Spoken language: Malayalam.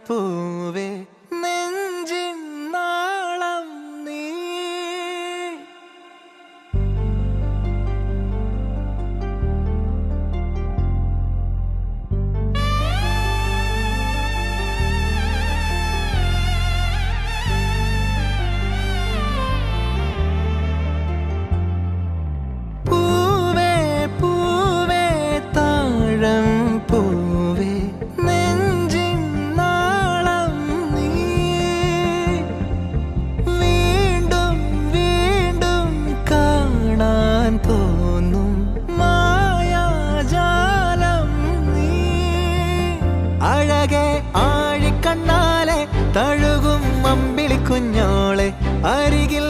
പൂവേ നെഞ്ചിൻ നാളം നീ. പൂവേ പൂവേ താഴം പൂവേ നെഞ്ചിൻ നാളം നീ. വീണ്ടും വീണ്ടും കാണാൻ തോന്നും മായാജാലം നീ. അഴകെ ആഴിക്കണ്ണാലെ തഴുകും അമ്പിളി കുഞ്ഞോളെ അരികിൽ